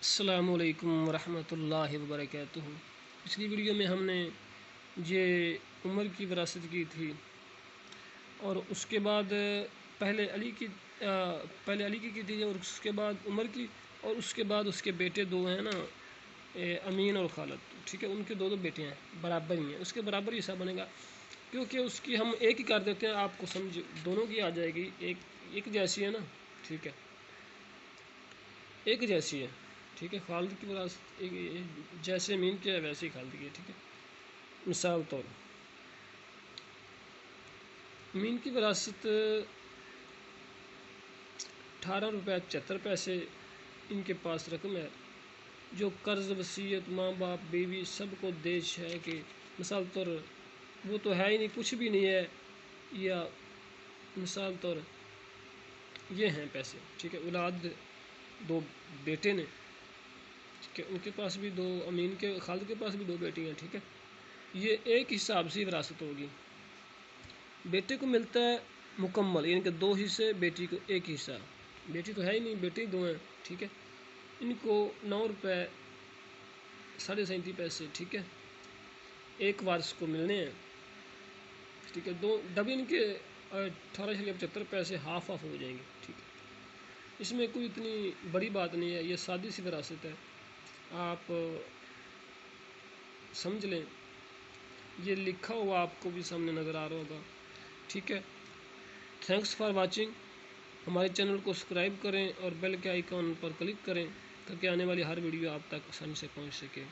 السلام علیکم ورحمۃ اللہ وبرکاتہ۔ پچھلی ویڈیو میں ہم نے یہ عمر کی وراثت کی تھی، اور اس کے بعد پہلے علی کی تھی، اور اس کے بعد عمر کی، اور اس کے بعد اس کے بیٹے دو ہیں نا، امین اور خالد، ٹھیک ہے، ان کے دو بیٹے ہیں، برابر ہی ہیں، اس کے برابر ہی حصہ بنے گا، کیونکہ اس کی ہم ایک ہی کر دیتے ہیں، آپ کو سمجھ دونوں کی آ جائے گی، ایک جیسی ہے نا، ٹھیک ہے، ایک جیسی ہے، ٹھیک ہے، خالد کی وراثت جیسے امین کی ہے ویسے ہی خالد کی ہے، ٹھیک ہے۔ مثال طور امین کی وراثت 18 روپے 75 پیسے ان کے پاس رقم ہے، جو قرض وصیت ماں باپ بیوی سب کو دیش ہے کہ مثال طور وہ تو ہے ہی نہیں، کچھ بھی نہیں ہے، یا مثال طور یہ ہیں پیسے، ٹھیک ہے، اولاد دو بیٹے نے، ٹھیک ہے، ان کے پاس بھی دو، امین کے خالد کے پاس بھی دو بیٹی ہیں، ٹھیک ہے، یہ ایک حساب سے وراثت ہوگی۔ بیٹے کو ملتا ہے مکمل، یعنی کہ 2 حصے، بیٹی کو 1 حصہ، بیٹی تو ہے ہی نہیں، بیٹے 2 ہیں، ٹھیک ہے، ان کو 9 روپے 37.5 پیسے، ٹھیک ہے، ایک وارث کو ملنے ہیں، ٹھیک ہے، ڈبل ان کے 18.75 پیسے ہاف ہو جائیں گے، ٹھیک ہے۔ اس میں کوئی اتنی بڑی بات نہیں ہے، یہ سادی سی وراثت ہے، آپ سمجھ لیں، یہ لکھا ہوا آپ کو بھی سامنے نظر آ رہا ہوگا، ٹھیک ہے۔ تھینکس فار واچنگ، ہمارے چینل کو سبسکرائب کریں اور بیل کے آئیکن پر کلک کریں تاکہ آنے والی ہر ویڈیو آپ تک آسانی سے پہنچ سکے۔